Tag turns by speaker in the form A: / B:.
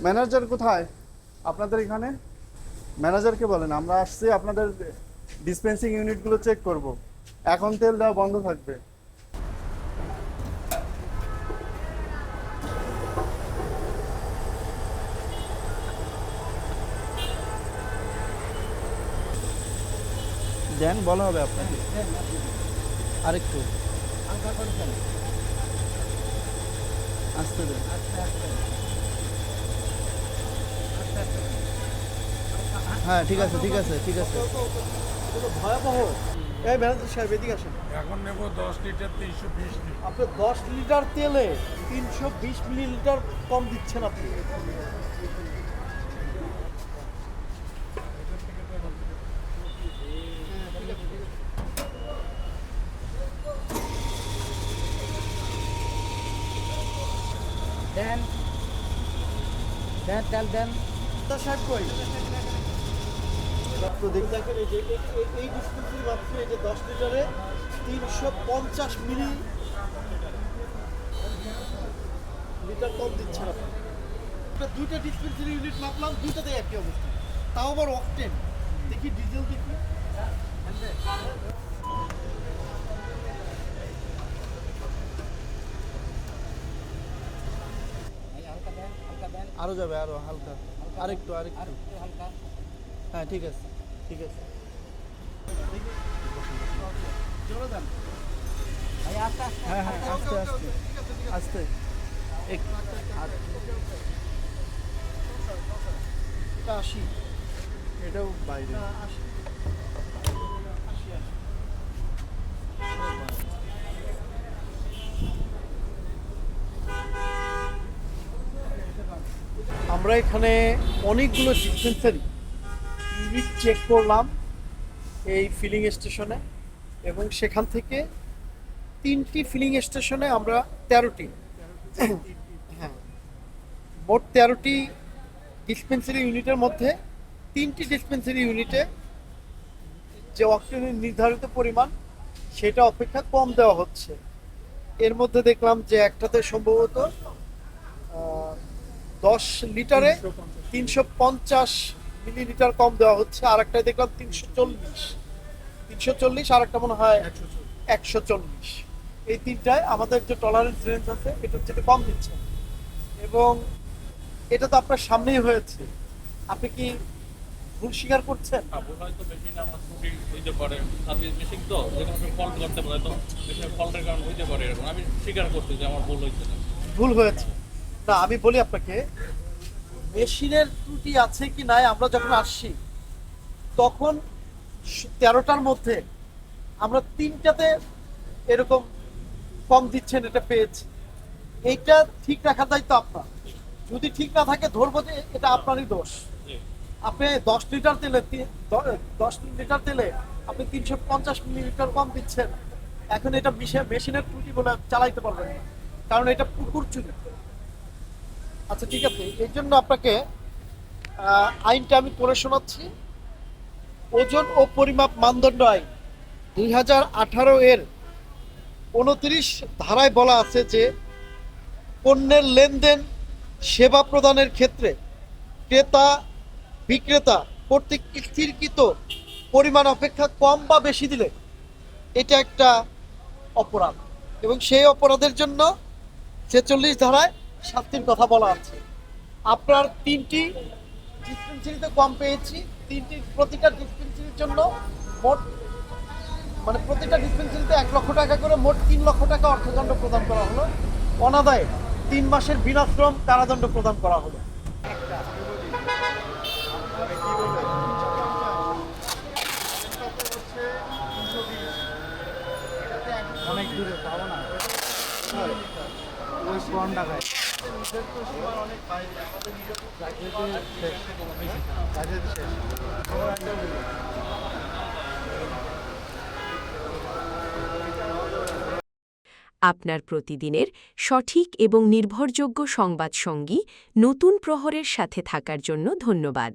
A: Manager কোথায় আপনাদের এখানে? ম্যানেজারকে বলেন আমরা আসছি আপনাদের ডিসপেন্সিং ইউনিটগুলো চেক করব। এখন তেল দেওয়া বন্ধ থাকবে। দেন বলা হবে আপনাকে আরেকটু আসতে দেন। হ্যাঁ ঠিক আছে ঠিক আছে ঠিক আছে। ভয়াবহ। এই ম্যানেজার সাহেব এদিকে আসেন।
B: এখন নেব 10 লিটার 320 লিটার।
A: আপনি 10 লিটার তেলে 320 মিলিলিটার কম দিচ্ছেন আপনি।
C: দেন দেন তেল দেন।
A: সাহেব কই? তো দেখেন এই যে এই ডিসপেন্সারি মাত্র এই যে 10 লিটারে 350 মিলিলিটার কম দিচ্ছেন আপনি। দুইটা ডিসপেন্সারি ইউনিট মাপলাম, দুইটাতে একই অবস্থা, তাও আবার অকটেন। দেখি ডিজেল দেখি।
C: হালকা দেন হালকা দেন।
A: আরো যাবে, আরো হালকা, আরেকটু
C: আর
A: আরেকটু।
C: একটু হালকা।
A: হ্যাঁ ঠিক আছে ঠিক আছে। জোরে দেন।
C: ভাই আস্তে আস্তে।
A: হ্যাঁ হ্যাঁ আস্তে আস্তে আস্তে। এটা 80, এটাও বাইরে। আমরা এখানে অনেকগুলো ডিসপেন্সারি ইউনিট চেক করলাম এই ফিলিং স্টেশনে, এবং সেখান থেকে 3টি ফিলিং স্টেশনে আমরা 13টি, হ্যাঁ মোট 13টি ডিসপেন্সারি ইউনিটের মধ্যে 3টি ডিসপেন্সারি ইউনিটে যে অক্সিজেনের নির্ধারিত পরিমাণ সেটা অপেক্ষা কম দেওয়া হচ্ছে। এর মধ্যে দেখলাম যে একটাতে সম্ভবত 10 লিটারে 350 মিলিলিটার কম দেওয়া হচ্ছে, আর একটায় দেখলাম 340, আর একটা মনে হয় 140। এই তিনটায় আমাদের যে টলারেন্স রেঞ্জ আছে এটার চেয়ে কম দিচ্ছে, এবং এটা তো আপনার সামনেই হয়েছে। আপনি কি ভুল স্বীকার করছেন?
D: ভুল হয়তো মেশিন আমার ত্রুটি হইতে পারে, সার্ভিস মেশিন তো যে কোনো ফল্ট করতে পারে, তো মেশিনের ফল্টের কারণে হইতে পারে এরকম। আমি স্বীকার করছি যে আমার ভুল হয়েছে।
A: ভুল হয়েছে না, আমি বলি আপনাকে মেশিনের ত্রুটি আছে কি নাই, আমরা যখন আসছি তখন 13টার মধ্যে আমরা 3টাতে এরকম কম দিচ্ছেন এটা পেয়েছি। এইটা ঠিক রাখার দায়িত্ব আপনার। যদি ঠিক না থাকে ধরবো যে এটা আপনারই দোষ। আপনি 10 লিটার তেলে 10 লিটার তেলে আপনি 350 মিলিলিটার কম দিচ্ছেন, এখন এটা মেশিনের ত্রুটি বলে চালাইতে পারবেন না, কারণ এটা পুকুর চুরি। আচ্ছা ঠিক আছে, এই জন্য আপনাকে আইনটা আমি পড়ে শোনাচ্ছি। ওজন ও পরিমাপ মানদণ্ড আইন 2018 এর 29 ধারায় বলা আছে যে পণ্যের লেনদেন সেবা প্রদানের ক্ষেত্রে ক্রেতা বিক্রেতা কর্তৃক স্থিরকৃত পরিমাণ অপেক্ষা কম বা বেশি দিলে এটা একটা অপরাধ, এবং সেই অপরাধের জন্য 46 ধারায় শাস্তির কথা বলা আছে। আপনার 3টি ডিসপেন্সারিতে কম পেয়েছি, প্রতিটা ডিসপেন্সারির জন্য মোট প্রতিটা ডিসপেন্সারিতে 1 লক্ষ টাকা করে মোট 3 লক্ষ টাকা অর্থদণ্ড প্রদান করা হলো। অনাদায়ে 3 মাসের বিনাশ্রম কারাদণ্ড প্রদান করা হলো।
C: অনেক দূরে পাবো না ওই কোন ঢাকায়
E: আপনার প্রতিদিনের সঠিক এবং নির্ভরযোগ্য সংবাদ সঙ্গী নতুন প্রহরের সাথে থাকার জন্য ধন্যবাদ।